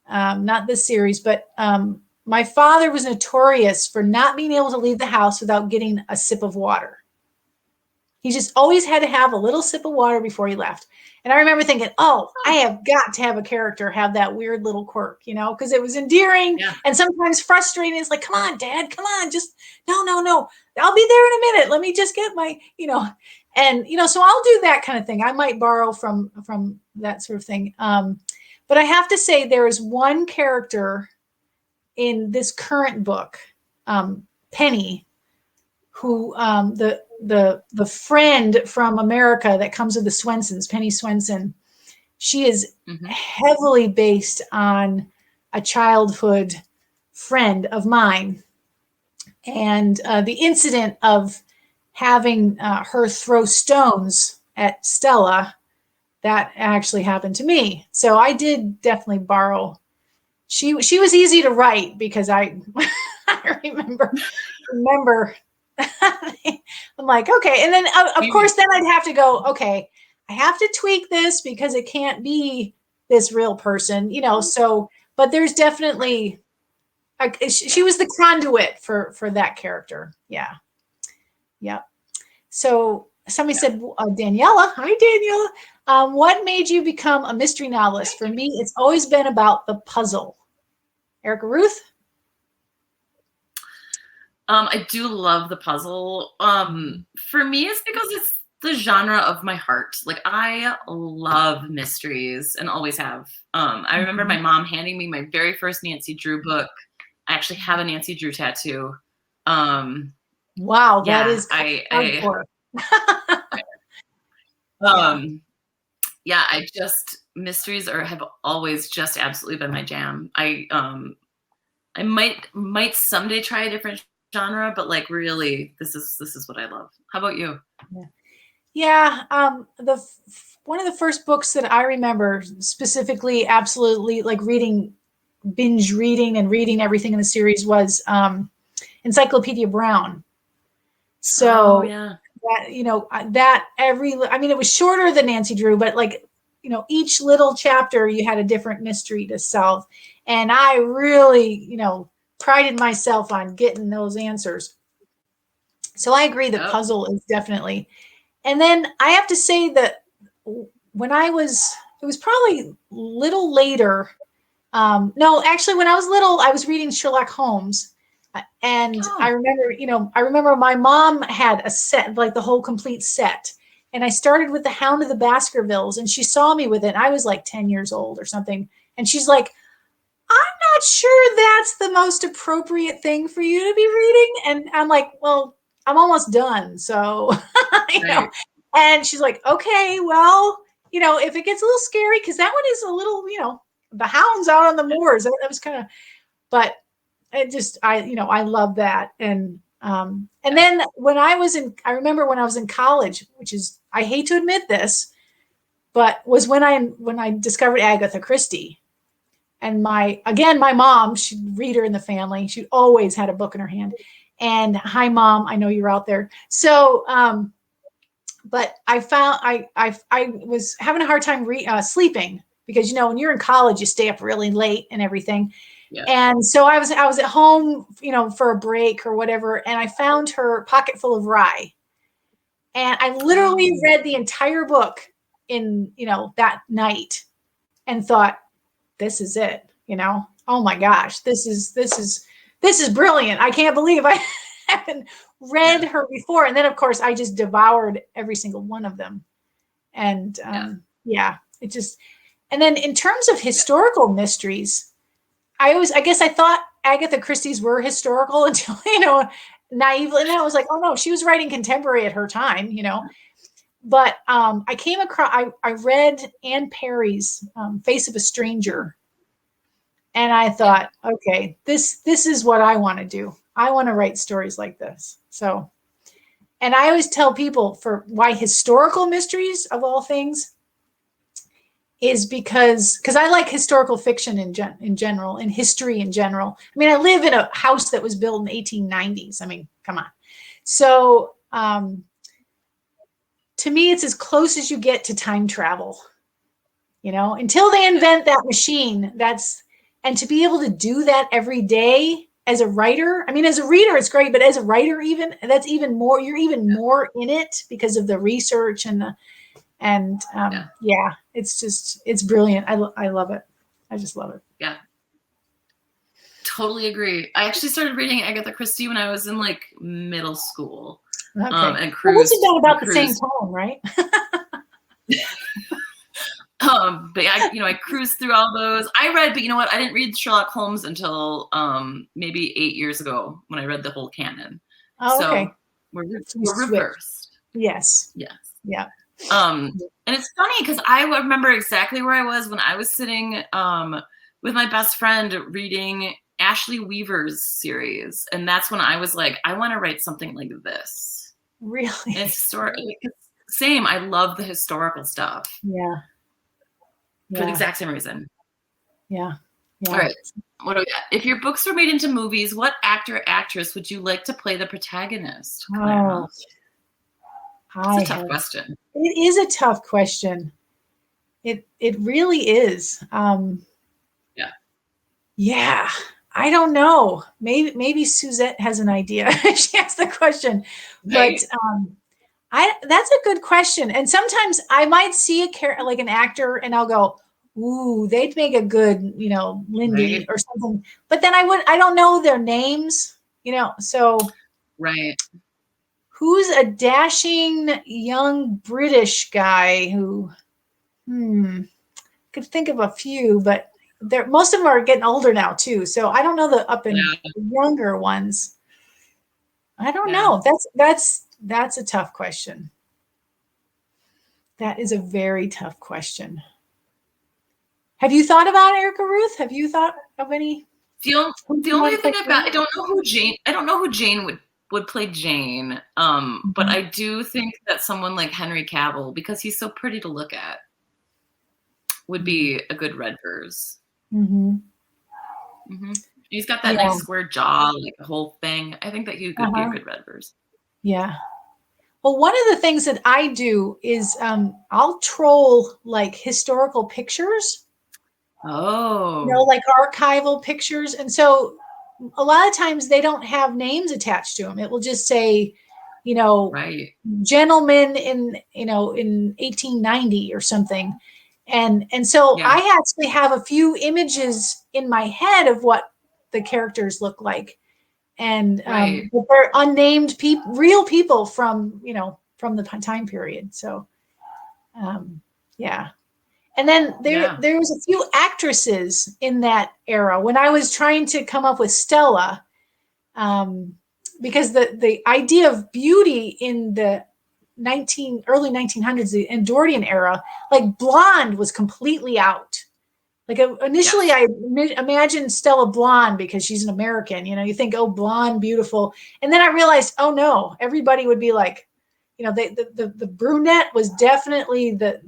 not this series, but my father was notorious for not being able to leave the house without getting a sip of water. He just always had to have a little sip of water before he left. And I remember thinking, oh, I have got to have a character have that weird little quirk, because it was endearing and sometimes frustrating. It's like, come on, Dad, come on, just no. I'll be there in a minute. Let me just get my, and, so I'll do that kind of thing. I might borrow from that sort of thing. But I have to say there is one character in this current book, Penny, who the friend from America that comes with the Swensons, Penny Swenson, she is heavily based on a childhood friend of mine. And the incident of having her throw stones at Stella, that actually happened to me. So I did definitely borrow. She was easy to write because I remember I'm like, okay. And then of course, then I'd have to go, okay, I have to tweak this because it can't be this real person, so, but there's definitely, she was the conduit for that character. Yeah. So somebody said, Daniela, hi Daniela. What made you become a mystery novelist? For me, it's always been about the puzzle. Erica Ruth? I do love the puzzle. For me, it's because it's the genre of my heart. Like, I love mysteries and always have. I remember my mom handing me my very first Nancy Drew book. I actually have a Nancy Drew tattoo. Wow, that is hardcore. I just, mysteries have always just absolutely been my jam. I might someday try a different genre, but like, really, this is what I love. How about you? Yeah. One of the first books that I remember specifically, absolutely like binge reading and reading everything in the series was Encyclopedia Brown. So that it was shorter than Nancy Drew, but like, each little chapter you had a different mystery to solve. And I really, prided myself on getting those answers. So I agree that puzzle is definitely. And then I have to say that when it was probably a little later. No, actually, when I was little, I was reading Sherlock Holmes. And I remember my mom had a set, like the whole complete set. And I started with the Hound of the Baskervilles, and she saw me with it. And I was like 10 years old or something. And she's like, I'm not sure that's the most appropriate thing for you to be reading. And I'm like, well, I'm almost done. So, and she's like, okay, well, if it gets a little scary, because that one is a little, the hounds out on the moors. That was kind of, but it just, I love that. And then I remember when I was in college, which is, I hate to admit this, but was when I discovered Agatha Christie. And my mom, she'd reader in the family. She always had a book in her hand. And hi, Mom, I know you're out there. So, but I found I was having a hard time sleeping because, when you're in college, you stay up really late and everything. Yeah. And so I was at home, for a break or whatever. And I found her Pocket Full of Rye. And I literally read the entire book in, that night and thought, this is it, oh my gosh, this is brilliant. I can't believe I haven't read her before. And then of course I just devoured every single one of them. And it just, and then in terms of historical mysteries, I guess I thought Agatha Christie's were historical until, naively, and then I was like, oh no, she was writing contemporary at her time, But I came across, I read Anne Perry's Face of a Stranger. And I thought, okay, this is what I want to do. I want to write stories like this. So, and I always tell people for why historical mysteries of all things is because I like historical fiction in general, and history in general. I mean, I live in a house that was built in the 1890s. I mean, come on. So, to me, it's as close as you get to time travel, until they invent that machine. And to be able to do that every day as a writer, I mean, as a reader, it's great, but as a writer, that's even more, you're even more in it because of the research it's brilliant. I love it. I just love it. Yeah. Totally agree. I actually started reading Agatha Christie when I was in like middle school. Okay. And cruised. Well, about the same time, right? But I cruised through all those. I read, but you know what? I didn't read Sherlock Holmes until maybe 8 years ago when I read the whole canon. Oh, okay. So we're reversed. Yes. Yes. Yeah. And it's funny because I remember exactly where I was when I was sitting with my best friend reading Ashley Weaver's series, and that's when I was like, I want to write something like this. Really? And it's historical. Same. I love the historical stuff. Yeah. For the exact same reason. Yeah. All right. What do we got? If your books were made into movies, what actor or actress would you like to play the protagonist, Clara? It's a tough question. It is a tough question. It really is. Yeah. I don't know. Maybe Suzette has an idea. She asked the question, but that's a good question. And sometimes I might see like an actor, and I'll go, "Ooh, they'd make a good, Lindy or something." But then I don't know their names, So right. Who's a dashing young British guy who? Could think of a few, but most of them are getting older now too. So I don't know the up and younger ones. I don't know. That's a tough question. That is a very tough question. Have you thought about Erica Ruth? Have you thought of any? The only thing I've got, I don't know who Jane would play Jane. But I do think that someone like Henry Cavill, because he's so pretty to look at, would be a good Redvers. He's got that nice square jaw, like the whole thing. I think that he could be a good Redvers. Yeah. Well, one of the things that I do is I'll troll like historical pictures. Oh. Like archival pictures. And so a lot of times they don't have names attached to them. It will just say, gentleman in 1890 or something. And so I actually have a few images in my head of what the characters look like. And they're unnamed people, real people from the time period. So, And then there was a few actresses in that era when I was trying to come up with Stella, because the idea of beauty in the early 1900s, the Edwardian era, like blonde was completely out. Like initially I imagined Stella blonde because she's an American, you think, oh, blonde, beautiful. And then I realized, oh no, everybody would be like, the brunette was definitely the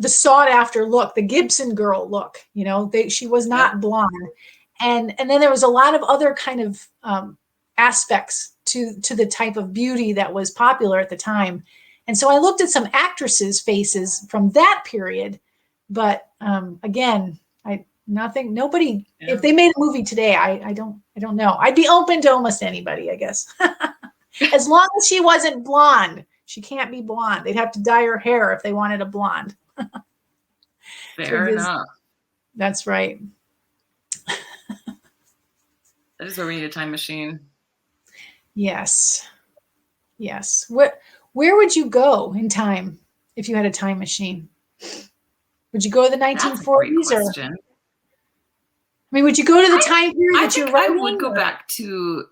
sought after look, the Gibson girl look, she was not blonde. And then there was a lot of other kind of aspects to the type of beauty that was popular at the time. And so I looked at some actresses' faces from that period, but again, nobody, if they made a movie today, I don't know. I'd be open to almost anybody, I guess. As long as she wasn't blonde. She can't be blonde. They'd have to dye her hair if they wanted a blonde. Fair enough. That's right. That is where we need a time machine. Yes. Where would you go in time if you had a time machine? Would you go to the 1940s or? I mean, would you go to the time period that you're writing? I would go back to.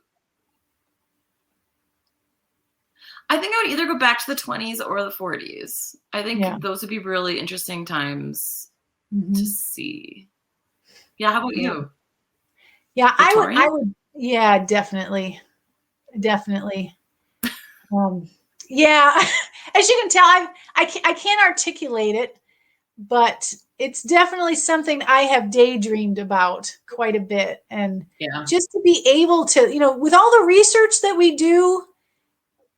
I think I would either go back to the 20s or the 40s. I think those would be really interesting times to see. Yeah, how about you? Yeah, I would. Yeah, definitely. Yeah, as you can tell, I can't articulate it, but it's definitely something I have daydreamed about quite a bit. And just to be able to, with all the research that we do,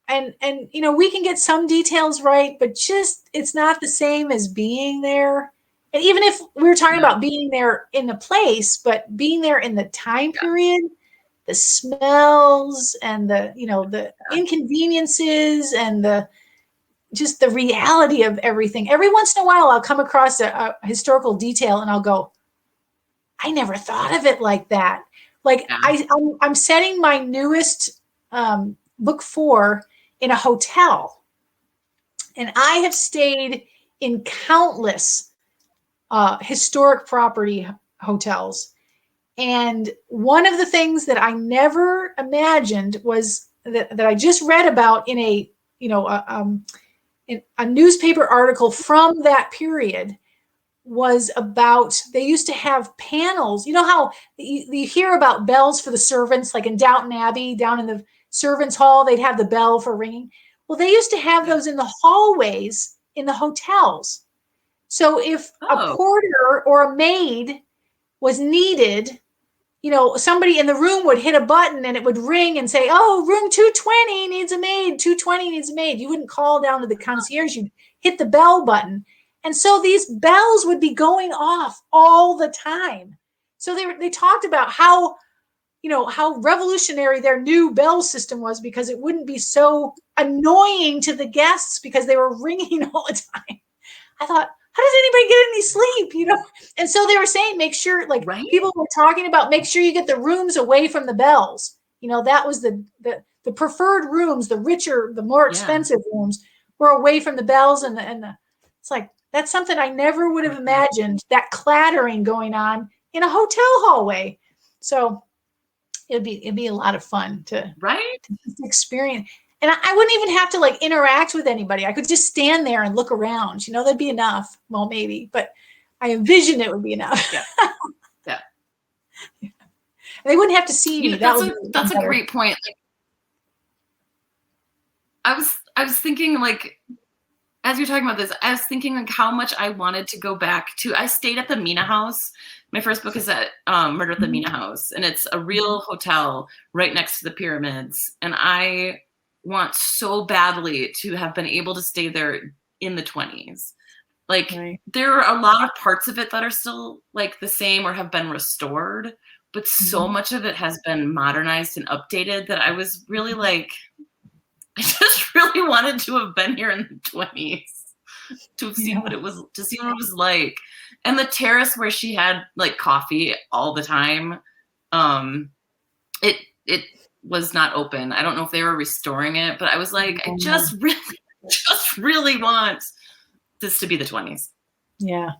and we can get some details right, but just it's not the same as being there. And even if we were talking about being there in the place, but being there in the time period, the smells and the inconveniences and the reality of everything. Every once in a while, I'll come across a historical detail and I'll go, I never thought of it like that. Like I'm setting my newest book 4 in a hotel, and I have stayed in countless historic property hotels. And one of the things that I never imagined was that I just read about in a, in a newspaper article from that period, was about, they used to have panels. You know how you hear about bells for the servants, like in Downton Abbey, down in the servants' hall, they'd have the bell for ringing. Well, they used to have those in the hallways in the hotels. So if a porter or a maid was needed, somebody in the room would hit a button and it would ring and say, oh, room 220 needs a maid, 220 needs a maid. You wouldn't call down to the concierge, you'd hit the bell button. And so these bells would be going off all the time. So they talked about how revolutionary their new bell system was, because it wouldn't be so annoying to the guests because they were ringing all the time. I thought, how does anybody get any sleep? And so they were saying, make sure, people were talking about, make sure you get the rooms away from the bells. That was the preferred rooms, the richer, the more expensive rooms were away from the bells. And it's like, that's something I never would have imagined, that clattering going on in a hotel hallway. So it'd be a lot of fun to experience. And I wouldn't even have to interact with anybody. I could just stand there and look around. That'd be enough. Well, maybe, but I envision it would be enough. Yeah. They wouldn't have to see me. That's a great point. I was thinking, as you're talking about this, I was thinking how much I wanted to go back to. I stayed at the Mina House. My first book is at Murder at the Mina House, and it's a real hotel right next to the pyramids. And I want so badly to have been able to stay there in the 20s. There are a lot of parts of it that are still the same or have been restored, but so much of it has been modernized and updated that I was really I just really wanted to have been here in the 20s to have seen what it was, to see what it was like. And the terrace where she had coffee all the time, it was not open. I don't know if they were restoring it, but I was I just really want this to be the 20s. Yeah.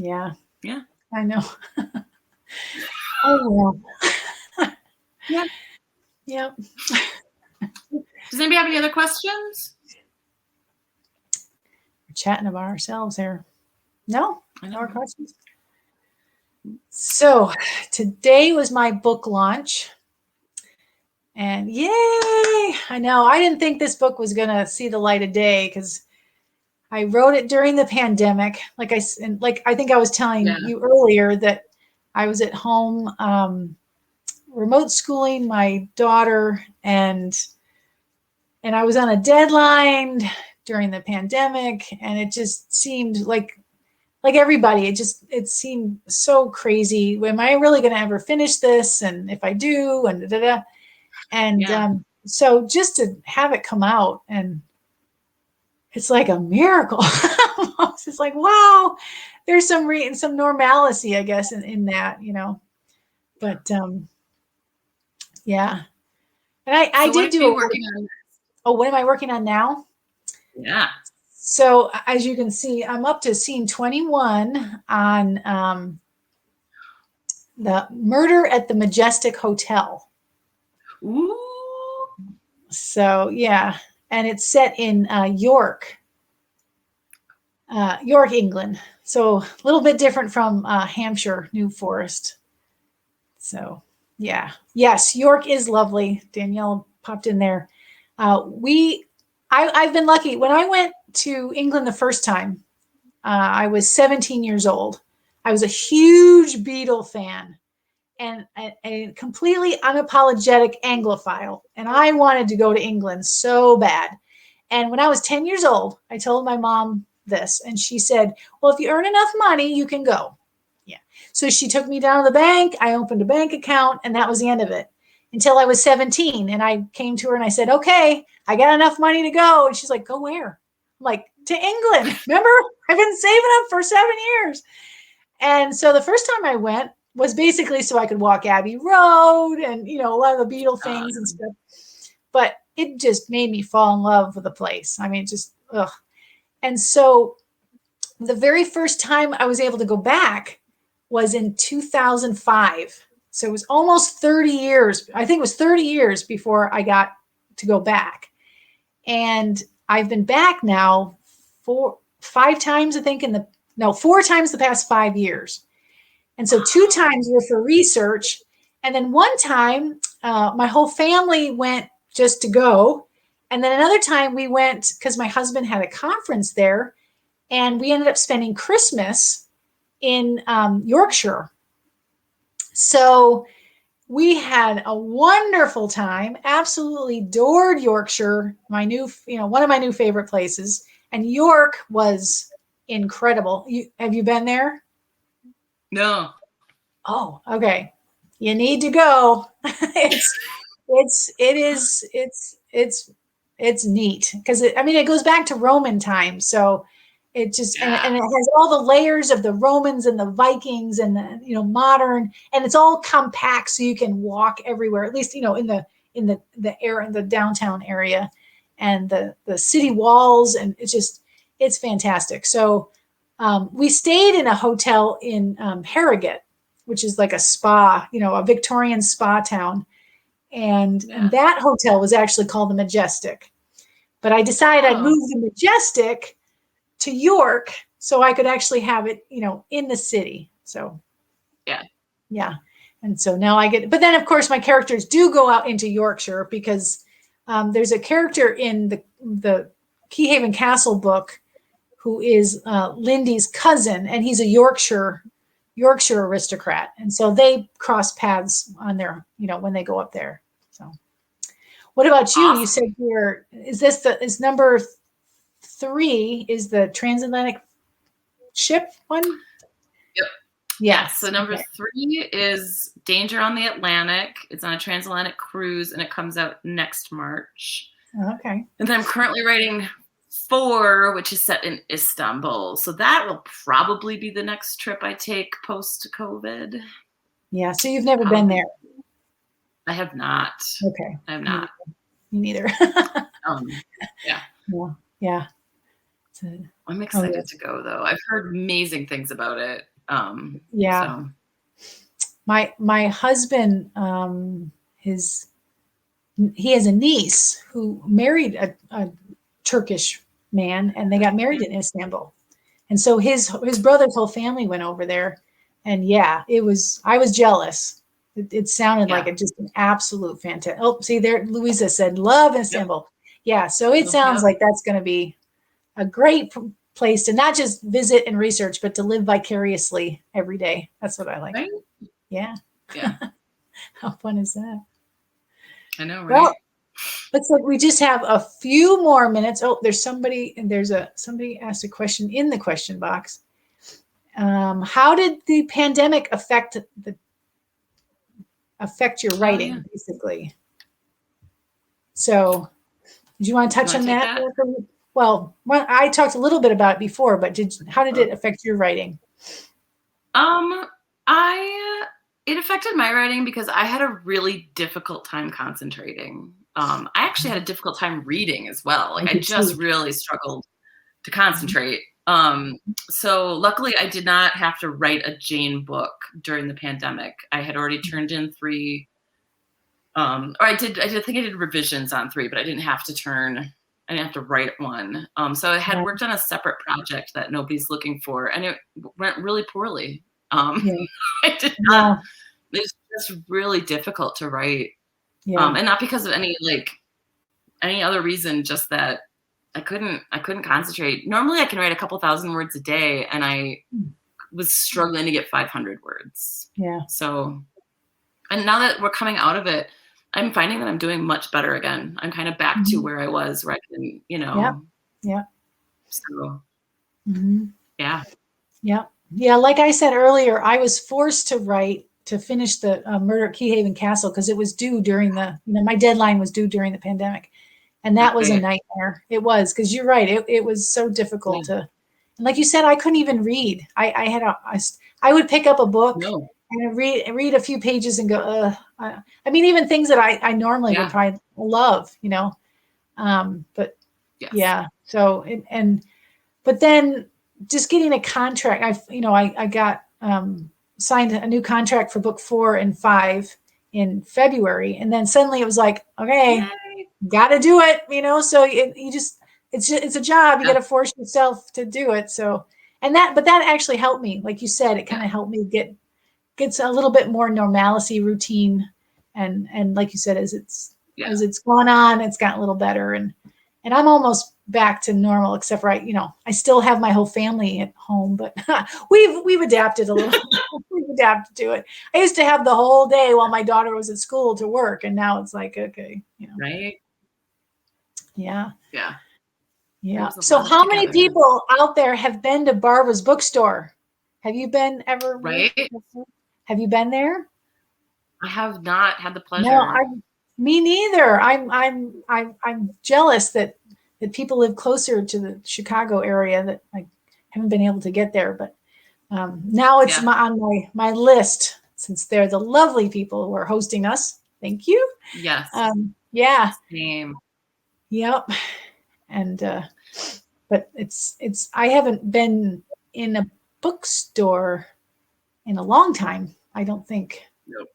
I know. Oh well. Yeah. Does anybody have any other questions? We're chatting about ourselves here. No more questions. So today was my book launch. And yay! I know. I didn't think this book was going to see the light of day because I wrote it during the pandemic. I think I was telling you earlier that I was at home remote schooling my daughter, and I was on a deadline during the pandemic, and it just seemed like everybody, it seemed so crazy. Am I really going to ever finish this? And if I do, and da-da-da. And so just to have it come out, and it's like a miracle. It's like, wow, there's some normalcy, I guess, in that, but yeah. And I did do working on. Oh, what am I working on now? Yeah. So as you can see, I'm up to scene 21 on the murder at the Majestic Hotel. Ooh. So yeah, and it's set in York, England. So a little bit different from Hampshire, New Forest. So yeah, yes, York is lovely. Danielle popped in there. I've been lucky. When I went to England the first time, I was 17 years old. I was a huge Beatle fan and a completely unapologetic Anglophile. And I wanted to go to England so bad. And when I was 10 years old, I told my mom this, and she said, well, if you earn enough money, you can go. Yeah. So she took me down to the bank. I opened a bank account, and that was the end of it until I was 17. And I came to her and I said, okay, I got enough money to go. And she's like, go where? I'm like, to England. Remember, I've been saving up for 7 years. And so the first time I went was basically so I could walk Abbey Road and, a lot of the Beatle things and stuff. But it just made me fall in love with the place. I mean, just, ugh. And so the very first time I was able to go back was in 2005. So it was almost 30 years. I think it was 30 years before I got to go back. And I've been back now 4 times, I think, 4 times the past 5 years. And so 2 times were for research. And then one time, my whole family went just to go. And then another time we went because my husband had a conference there. And we ended up spending Christmas in Yorkshire. So we had a wonderful time, absolutely adored Yorkshire, one of my new favorite places. And York was incredible. Have you been there? No. Oh, okay. You need to go. It's neat because it goes back to Roman times. So it just and it has all the layers of the Romans and the Vikings and the modern, and it's all compact so you can walk everywhere, at least in the downtown area and the city walls, and it's fantastic. So we stayed in a hotel in Harrogate, which is like a spa, a Victorian spa town. And that hotel was actually called the Majestic. But I decided I'd move the Majestic to York so I could actually have it, in the city. So, yeah. And so now but then of course my characters do go out into Yorkshire because there's a character in the Keyhaven Castle book who is Lindy's cousin, and he's a Yorkshire aristocrat. And so they cross paths on their, when they go up there. So what about you? Awesome. You said is number 3 is the transatlantic ship one? Yep. Yeah. So number 3 is Danger on the Atlantic. It's on a transatlantic cruise and it comes out next March. Okay. And then I'm currently writing 4, which is set in Istanbul. So that will probably be the next trip I take post-COVID. Yeah. So you've never been there? I have not. Okay. I have not. Me neither. Yeah. Yeah. I'm excited to go, though. I've heard amazing things about it. Yeah. So. My husband, he has a niece who married a Turkish man, and they got married in Istanbul. And so his brother's whole family went over there, and I was jealous. It sounded like just an absolute fantastic. Oh, see there, Louisa said, love Istanbul. Yep. Yeah. So it sounds like that's going to be a great place to not just visit and research, but to live vicariously every day. That's what I like. Right? Yeah. Yeah. How fun is that? I know, right? Well, looks like we just have a few more minutes. Oh, there's somebody asked a question in the question box. How did the pandemic affect your writing, basically? So, did you want to touch on that? Well, I talked a little bit about it before, but how did it affect your writing? It affected my writing because I had a really difficult time concentrating. I actually had a difficult time reading as well. Like I just really struggled to concentrate. So luckily I did not have to write a Jane book during the pandemic. I had already turned in 3, or I think I did revisions on 3, but I didn't have to write one. So I had worked on a separate project that nobody's looking for, and it went really poorly. I did not, it was just really difficult to write. And not because of any other reason, just that I couldn't concentrate. Normally I can write a couple thousand words a day, and I was struggling to get 500 words. Yeah. So, and now that we're coming out of it, I'm finding that I'm doing much better again. I'm kind of back to where I was, where I can, Yeah. So, Yeah. Like I said earlier, I was forced to finish the Murder at Keyhaven Castle because it was due during my deadline was due during the pandemic. And that was a nightmare. It was, because you're right. It was so difficult and like you said, I couldn't even read. I would pick up a book and read a few pages and go, even things that I normally would probably love, but so, but then just getting a contract, I got signed a new contract for book 4 and 5 in February. And then suddenly it was like, okay, got to do it, so it's a job. You got to force yourself to do it. So, but that actually helped me. Like you said, it kind of helped me gets a little bit more normalcy routine. And like you said, as it's gone on, it's gotten a little better. And I'm almost back to normal, except for I still have my whole family at home, but we've adapted a little. We've adapted to it. I used to have the whole day while my daughter was at school to work, and now it's like, okay, right? Yeah. Yeah. Yeah. So how many people out there have been to Barbara's bookstore? Have you been ever? Right. Have you been there? I have not had the pleasure. No, me neither. I'm jealous that people live closer to the Chicago area that I haven't been able to get there. But now it's on my list, since they're the lovely people who are hosting us. Thank you. Yes. Yeah. Same. Yep. And but I haven't been in a bookstore in a long time. I don't think. Nope.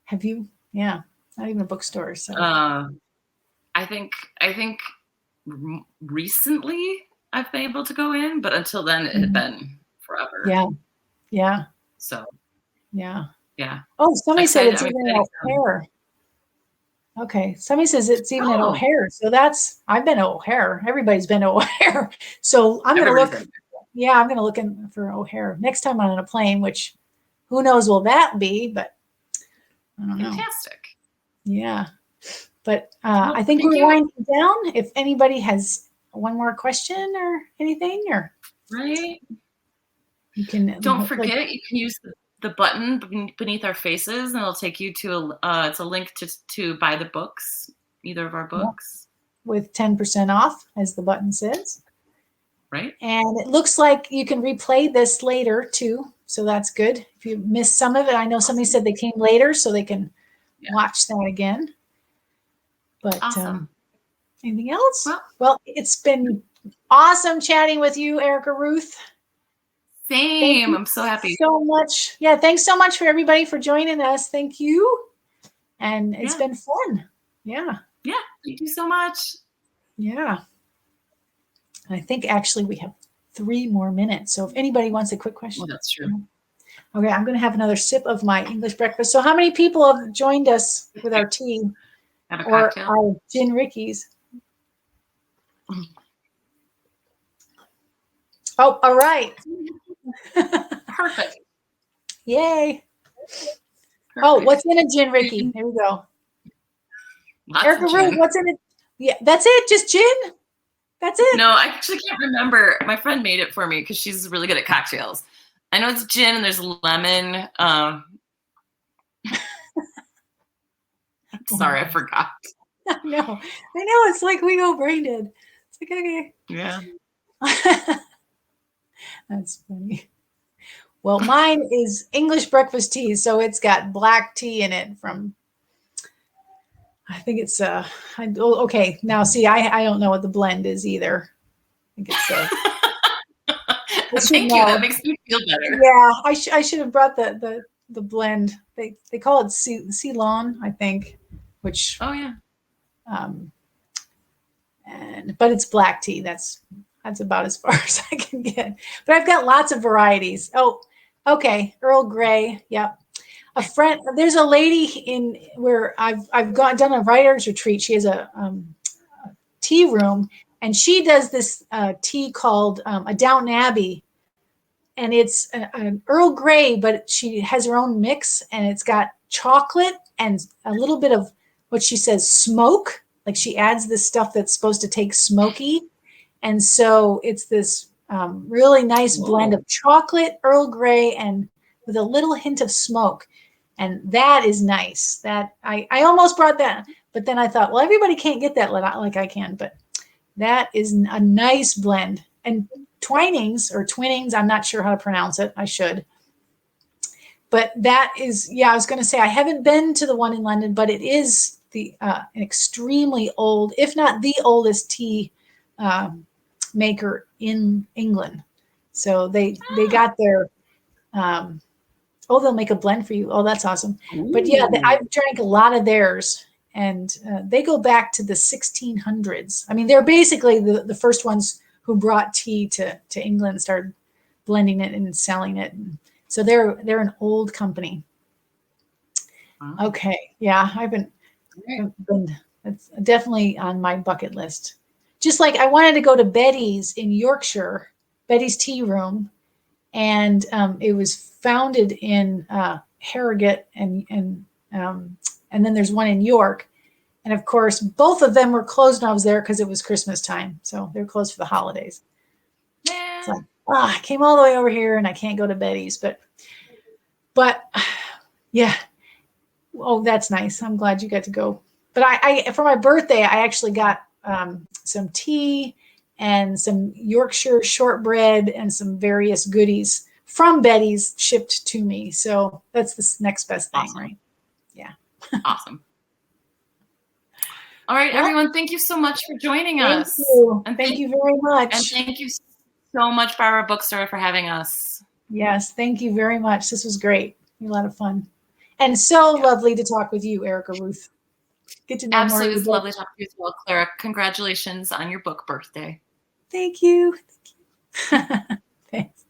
Have you? Yeah. Not even a bookstore. So I think recently I've been able to go in, but until then it had been forever. Yeah. Yeah. So yeah. Yeah. Oh, somebody said it's even at O'Hare. Okay. Somebody says it's even at O'Hare. So I've been to O'Hare. Everybody's been to O'Hare. So I'm going to look. Yeah, I'm going to look for O'Hare next time I'm on a plane, which who knows will that be, but I don't know. Fantastic. Yeah. But I think we're winding down. If anybody has one more question or anything, or right. You can don't forget you can use the button beneath our faces, and it'll take you to it's a link to buy the books, either of our books, with 10% off, as the button says. Right. And it looks like you can replay this later too, so that's good. If you missed some of it, I know somebody said they came later, so they can watch that again. But awesome. Anything else? Well, it's been awesome chatting with you, Erica Ruth. Same. I'm so happy. So much. Yeah, thanks so much for everybody for joining us. Thank you. And it's been fun. Yeah. Yeah. Thank you so much. Yeah. I think actually we have 3 more minutes. So if anybody wants a quick question. Well, that's true. Okay, I'm going to have another sip of my English breakfast. So how many people have joined us with our tea or our gin rickies? Oh, all right. Perfect. Yay. Perfect. Oh, what's in a gin ricky? There we go. Erica Ruth, what's in it? Yeah, that's it. Just gin? That's it. No, I actually can't remember. My friend made it for me because she's really good at cocktails. I know it's gin and there's lemon. Sorry, I forgot. I know. It's like we go brain dead. It's like, okay. Yeah. That's funny. Well, mine is English breakfast tea, so it's got black tea in it from, I think it's okay. Now see, I don't know what the blend is either. I think it's Thank you. That makes me feel better. Yeah, I should have brought the blend. They call it Ceylon, I think, which but it's black tea. That's about as far as I can get. But I've got lots of varieties. Oh, okay. Earl Grey. Yep. A friend, there's a lady in where I've done a writer's retreat. She has a tea room, and she does this tea called a Downton Abbey. And it's an Earl Grey, but she has her own mix, and it's got chocolate and a little bit of what she says smoke. Like she adds this stuff that's supposed to take smoky. And so it's this really nice blend of chocolate, Earl Grey, and with a little hint of smoke. And that is nice. That I almost brought that, but then I thought, well, everybody can't get that like I can. But that is a nice blend. And Twinings, I'm not sure how to pronounce it. I should. But that is, I was going to say, I haven't been to the one in London, but it is an extremely old, if not the oldest tea maker in England. So they got their, they'll make a blend for you. Oh, that's awesome. Ooh. But yeah, I've drank a lot of theirs, and they go back to the 1600s. I mean, they're basically the first ones who brought tea to England, started blending it and selling it. And so they're an old company. Wow. Okay. Yeah, I've been, it's definitely on my bucket list. Just like I wanted to go to Betty's in Yorkshire, Betty's Tea Room, and it was founded in Harrogate, and then there's one in York, and of course both of them were closed when I was there because it was Christmas time, so they're closed for the holidays. Yeah. It's like, I came all the way over here and I can't go to Betty's, but yeah. Oh, that's nice. I'm glad you got to go. But I for my birthday, I actually got some tea and some Yorkshire shortbread and some various goodies from Betty's shipped to me. So that's the next best thing, awesome. Right? Yeah. Awesome. All right, everyone. Thank you so much for joining us. And thank you very much. And thank you so much, Barbara Bookstore, for having us. Yes, thank you very much. This was great. A lot of fun. And so lovely to talk with you, Erica Ruth. Get to know more. Absolutely, it's lovely to talk to you as well, Clara. Congratulations on your book birthday. Thank you. Thanks.